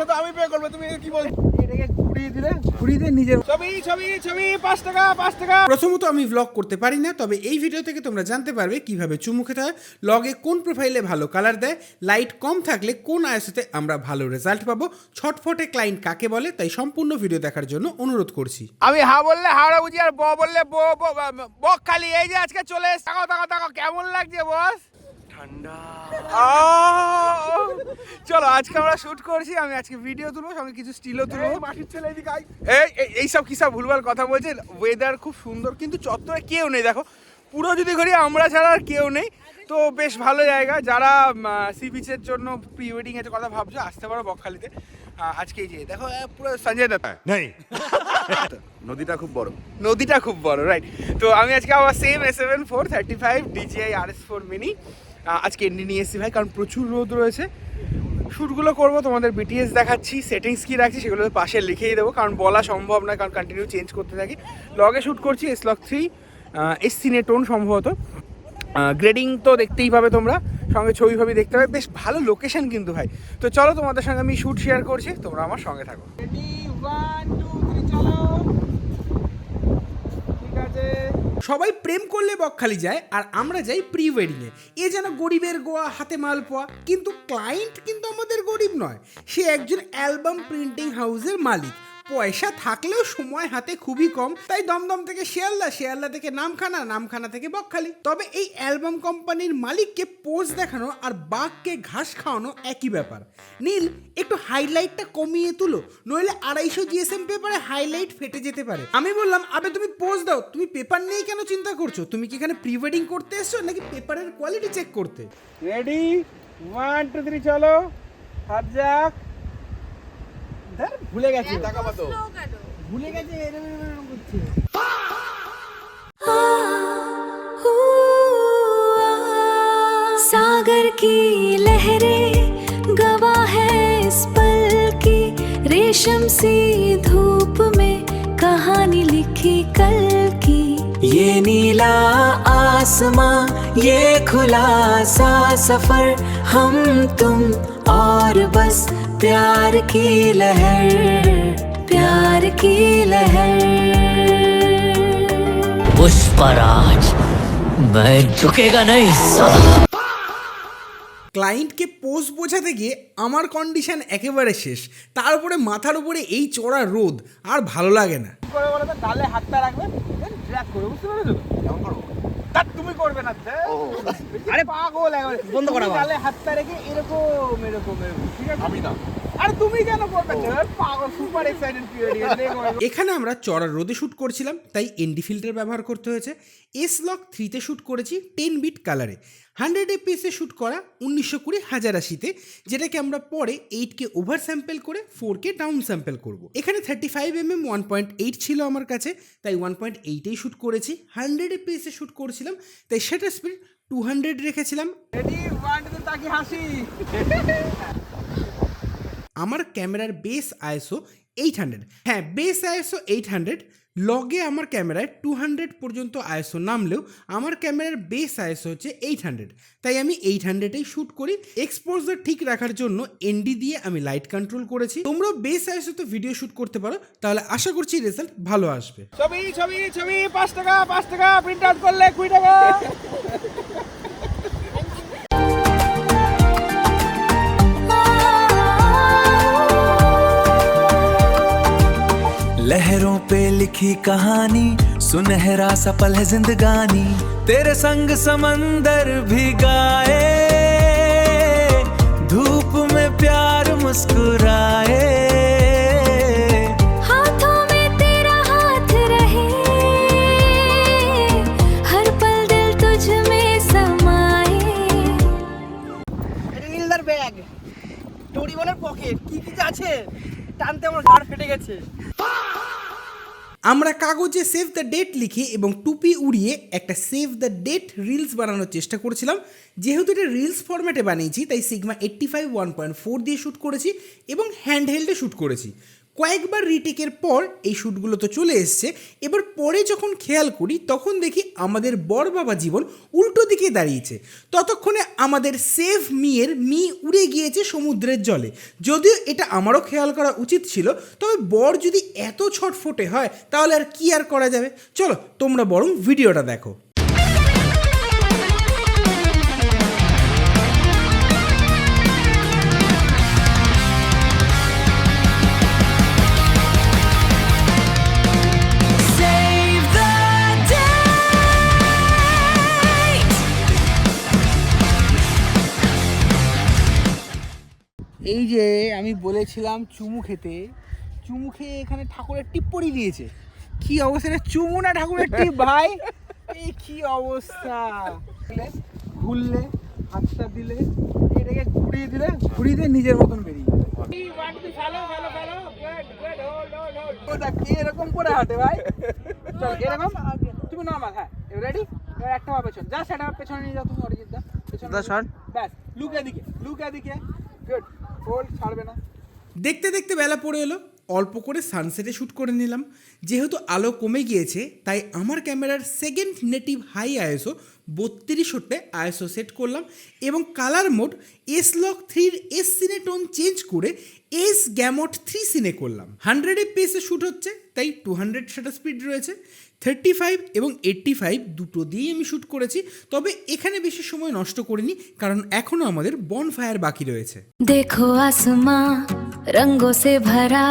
পয়সা তো আমি পে করবো, তুমি কি বলছো? এটাকে ঘুরিয়ে দিয়ে নিজের ছবি 5 টাকা 5 টাকা। প্রথমত আমি ব্লগ করতে পারি না, তবে এই ভিডিও থেকে তোমরা জানতে পারবে কিভাবে চুমু খেতে হয়, লগে কোন প্রোফাইলে ভালো কালার দেয়, লাইট কম থাকলে কোন আইএসওতে আমরা ভালো রেজাল্ট পাবো, ছটফটে ক্লায়েন্ট কাকে বলে। তাই সম্পূর্ণ ভিডিও দেখার জন্য অনুরোধ করছি। আমি হা বললে হাওড়া বুঝি, আর ব বললে বক খালি। এই যে আজকে চলে এসে তাকাও কেমন লাগছে বস? ঠান্ডা। চলো আজকে আমরা শুট করছি, আমি আজকে ভিডিও তুলবো, সঙ্গে কিছু স্টিলও তুলবো। মাটির ছেলে এদিকে এইসব কি সব ভুলভাল কথা বলছে। ওয়েদার খুব সুন্দর, কিন্তু চত্বরে কেউ নেই। দেখো পুরো যদি ঘুরি আমরা ছাড়া আর কেউ নেই, তো বেশ ভালো জায়গা। যারা সি বিচের জন্য প্রি ওয়েডিং এর কথা ভাবছো, আসতে পারো বকখালিতে। আজকে এই যে দেখো পুরো সঞ্জয় দত্ত নেই। নদীটা খুব বড়, রাইট। তো আমি আজকে আবার same S7 435 DJI RS4 mini আজকে এন্ডি নিয়ে এসেছি ভাই, কারণ প্রচুর রোদ রয়েছে। শ্যুটগুলো করবো, তোমাদের BTS দেখাচ্ছি, সেটিংস কী রাখছি সেগুলো পাশে লিখেই দেবো, কারণ বলা সম্ভব নয়, কারণ কন্টিনিউ চেঞ্জ করতে থাকি। লগে শ্যুট করছি S-Log 3 সিনেটোন সম্ভবত। গ্রেডিং তো দেখতেই পাবে তোমরা, সঙ্গে ছবি দেখতে পাবে। বেশ ভালো লোকেশন কিন্তু ভাই। তো চলো তোমাদের সঙ্গে আমি শ্যুট শেয়ার করছি, তোমরা আমার সঙ্গে থাকো। ঠিক আছে। সবাই প্রেম করলে বকখালি যায়, আর আমরা যাই প্রি ওয়েডিংয়ে। এ যেন গরিবের গোয়া, হাতে মাল পোয়া। কিন্তু ক্লায়েন্ট কিন্তু আমাদের গরিব নয়, সে একজন অ্যালবাম প্রিন্টিং হাউসের মালিক। পয়সা থাকলেও সময় হাতে খুবই কম, তাই দমদম থেকে শিয়ালদা থেকে নামখানা থেকে বকখালি। তবে এই অ্যালবাম কোম্পানির মালিককে পোজ দেখানো আর বাঘকে ঘাস খাওয়ানো একই ব্যাপার। নীল, একটু হাইলাইটটা কমিয়ে তুলো, নইলে 250 GSM পেপারে হাইলাইট ফেটে যেতে পারে। আমি বললাম, আবে তুমি পোজ দাও, তুমি পেপার নিয়ে কেন চিন্তা করছো? তুমি কি এখানে প্রি ওয়েডিং করতে এসছো নাকি পেপারের কোয়ালিটি চেক করতে? রেডি 1 2 3 চলো। হাত যাক। ভুলে গেছে এরকম করছে। सागर की लहरें गवाह है इस पल की, रेशम सी धूप में कहानी लिखी कल की। ये नीला आसमां, ये खुला सा सफर, हम तुम और बस प्यार की लहर। पुष्पराज, मैं झुकेगा नहीं साला। ক্লায়েন্টকে পোজ বোঝাতে গিয়ে আমার কন্ডিশন একেবারে শেষ। তার উপরে মাথার উপরে এই চড়া রোদ, আর ভালো লাগে না। কি করে বলো তো? গালে হাতটা রাখবে, দেন ট্র্যাক করবে, বুঝতে পেরেছো তো? কেমন করব? তা তুমি করবে না। আরে পাগল একবারে বন্ধ করা। গালে হাতটা রেখে এরকম, ঠিক আছে? আমি না। আরে তুমি কেন করবে? পাগল, সুপার এক্সাইটেড পিরিয়ড। এখানে আমরা চড়া রোদে শ্যুট করছিলাম, তাই এনডি ফিল্টার ব্যবহার করতে হয়েছে। S-Log 3 তে শ্যুট করেছি 10 বিট কালারে। 100 FPS এ শ্যুট করা 1920 1080-তে, যেটাকে আমরা পরে 8K ওভার স্যাম্পল করে 4K ডাউন স্যাম্পল করব। এখানে 35mm 1.8 ছিল আমার কাছে, তাই 1.8এই শ্যুট করেছি। 100 FPS এ শ্যুট করেছিলাম, তাই সেটার স্পিড 200 রেখেছিলাম। রেডি 1 2 তাকি হাসি। আমার ক্যামেরার বেস ISO 800, হ্যাঁ বেস ISO 800। লগে আমার ক্যামেরায় 200 পর্যন্ত ISO নামলেও আমার ক্যামেরার বেস ISO হচ্ছে 800, তাই আমি 800এই শ্যুট করি। এক্সপোজার ঠিক রাখার জন্য ND দিয়ে আমি লাইট কন্ট্রোল করেছি। তোমরাও বেস ISO তে ভিডিও শ্যুট করতে পারো, তাহলে আশা করছি রেজাল্ট ভালো আসবে। ছবি 5 টাকা প্রিন্ট আউট করলে 20 টাকা। लहरों पे लिखी कहानी, सुनहरा सा पल है जिंदगानी, तेरे संग समंदर भी गाए, धूप में प्यार मुस्कुराए, हाथों में तेरा हाथ रहे, हर पल दिल तुझ में समाए। নীলদার ব্যাগ, ডোরিমনের পকেট, কি আছে? টানতে আমার ঘাড় ফেটে গেছে। আমরা কাগজে সেভ দ্য ডেট লিখে এবং টুপি উড়িয়ে একটা সেভ দ্য ডেট রিলস বানানোর চেষ্টা করছিলাম। যেহেতু এটা রিলস ফরম্যাটে বানিয়েছি, তাই সিগমা 85 1.4 দিয়ে শ্যুট করেছি এবং হ্যান্ডহেল্ডে শ্যুট করেছি। কয়েকবার রিটেকের পর এই শ্যুটগুলো তো চলে এসছে, এবার পরে যখন খেয়াল করি তখন দেখি আমাদের বর বাবা জীবন উল্টো দিকে দাঁড়িয়েছে। ততক্ষণে আমাদের সেভ মিয়ের মি উড়ে গিয়েছে সমুদ্রের জলে। যদিও এটা আমারও খেয়াল করা উচিত ছিল, তবে বর যদি এত ছটফটে হয় তাহলে আর কি আর করা যাবে। চলো তোমরা বরং ভিডিওটা দেখো। Save the date. এই যে আমি বলেছিলাম চুমু খেতে, চুমু খেয়ে এখানে ঠাকুরের টিপ্পরি দিয়েছে। কি অবস্থা, এটা চুমু না ঠাকুরের টিপ ভাই? এই কি অবস্থা! ঘুরলে হাতটা দিলে, এটাকে ঘুরিয়ে দিলে, ঘুরিয়ে দিয়ে নিজের মতন বেরিয়ে যাবে। ও দেখ কি এরকম করে হাঁটে ভাই। চল এরকম তুমি নর্মাল, হ্যাঁ রেডি? এবার একটা পা পেছন, যা সেটা পেছনে নিয়ে যাও তুমি, অরিজিৎ দা পেছনে ব্যাস, লুক এদিকে, লুক এদিকে, গুড, হোল্ড, ছাড়বে না। দেখতে দেখতে বেলা পড়ে এলো, অল্প করে সানসেটে শ্যুট করে নিলাম। যেহেতু আলো কমে গিয়েছে তাই আমার ক্যামেরার second native high ISO 3200 ISO set করলাম এবং colour mode S-Log3 S cine tone change করে এস গ্যামট 3 সিনে করলাম। 100 FPS শ্যুট হচ্ছে তাই 200 শাটার স্পিড রয়েছে। 35 এবং 85 দুটো দিয়েই আমি শ্যুট করেছি, তবে এখানে বেশি সময় নষ্ট করিনি কারণ এখনও আমাদের বনফায়ার বাকি রয়েছে। देखो आसमां रंगों से भरा,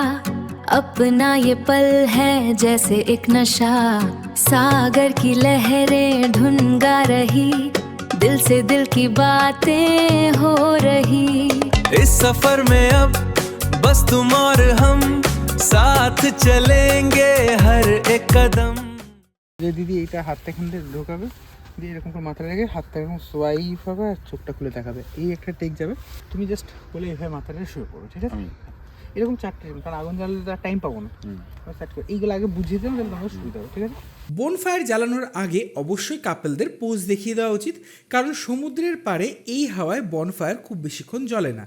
अपना ये पल है जैसे एक नशा, सागर की लहरें धुन गा रही, दिल से दिल की बातें हो रही। इस सफर में अब बस तुम और हम साथ चलेंगे हर एक कदम। যে দিদি এইটা হাতটা এখান থেকে ঢোকাবে, দিয়ে এরকম করে মাথাটা রেখে হাতটা এরকম সোয়াইপ হবে আর চোখটা খুলে দেখাবে, এই একটা টেক যাবে। তুমি জাস্ট বলে এভাবে মাথাটা শুয়ে পড়ো, ঠিক আছে? এরকম 4টে, কারণ আগুন জ্বালালে তো টাইম পাবো না। সেট করে এইগুলো আগে বুঝিয়ে দেবো, তাহলে তোমার সুবিধা হবে, ঠিক আছে? বনফায়ার জ্বালানোর আগে অবশ্যই কাপলদের পোজ দেখিয়ে দেওয়া উচিত, কারণ সমুদ্রের পাড়ে এই হাওয়ায় বনফায়ার খুব বেশিক্ষণ জ্বলে না।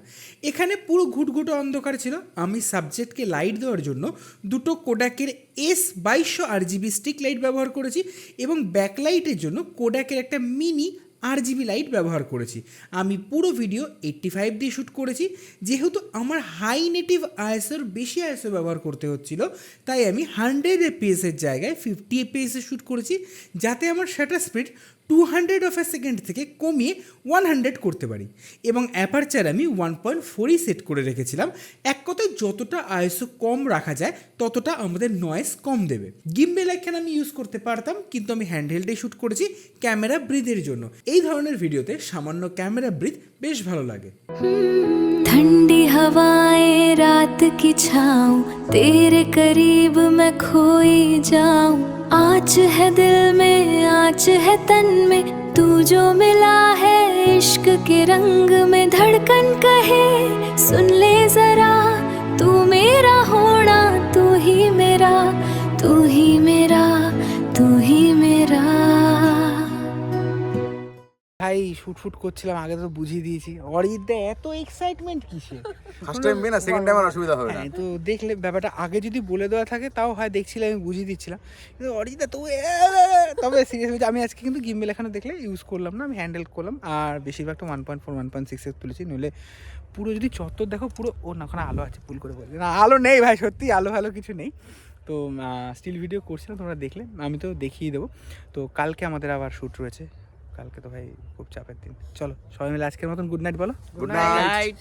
এখানে পুরো ঘুটঘুটো অন্ধকার ছিল। আমি সাবজেক্টকে লাইট দেওয়ার জন্য দুটো কোডাকের S2200 RGB স্টিক লাইট ব্যবহার করেছি এবং ব্যাকলাইটের জন্য কোডাকের একটা মিনি RGB লাইট ব্যবহার করেছি। আমি পুরো ভিডিও 85 দিয়ে শ্যুট করেছি। যেহেতু আমার হাই নেটিভ আইএসওর বেশি আইএসও ব্যবহার করতে হচ্ছিল তাই আমি 100 FPS এর জায়গায় 50 FPS এ শ্যুট করেছি, যাতে আমার শাটার স্পিড 200 সেকেন্ড থেকে কমিয়ে 100 করতে পারি এবং অ্যাপারচার আমি 1.4 সেট করে রেখেছিলাম। এক কথায় যতটা আইএসও কম রাখা যায় ততটা আমাদের নয়েজ কম দেবে। গিম্বেল এখানে আমি ইউজ করতে পারতাম, কিন্তু আমি হ্যান্ডহেল্ডে শ্যুট করেছি ক্যামেরা ব্রিথের জন্য। এই ধরনের ভিডিওতে সামান্য ক্যামেরা ব্রিথ বেশ ভালো লাগে। ठंडी हवाएं रात की छाँव, तेरे करीब मैं खोई जाऊं, आँच है दिल में आँच है तन में, तू जो मिला है इश्क के रंग में, धड़कन कहे सुन ले जरा, तू मेरा होना, तू ही मेरा, तू ही मेरा, तू ही मेरा। ভাই শুট করছিলাম, আগে তো বুঝিয়ে দিয়েছি। অরিজিৎদা এত এক্সাইটমেন্ট কিসে? ফার্স্ট টাইম না, সেকেন্ড টাইম আর অসুবিধা হবে না। হ্যাঁ, তো দেখলে ব্যাপারটা আগে যদি বলে দেওয়া থাকে তাও হয় দেখছিলাম, আমি বুঝিয়ে দিচ্ছিলাম। কিন্তু অরিজিৎদা তো তবে সিরিয়াসলি আমি আজকে কিন্তু গিম্বেল এখানে দেখলে ইউজ করলাম না, আমি হ্যান্ডেল করলাম। আর বেশিরভাগটা 1.4 1.6 তুলেছি, নইলে পুরো যদি চত্বর দেখো পুরো, ও না ওখানে আলো আছে, ভুল করে বলছি না, আলো নেই ভাই, সত্যি আলো ভালো কিছু নেই। তো স্টিল ভিডিও করছিলাম, তোমরা দেখলে, আমি তো দেখিয়ে দেবো। তো কালকে আমাদের আবার শ্যুট রয়েছে, কালকে তো ভাই খুব চাপের দিন। চলো সবাই মিলে আজকের মতন গুড নাইট বলো। Good night.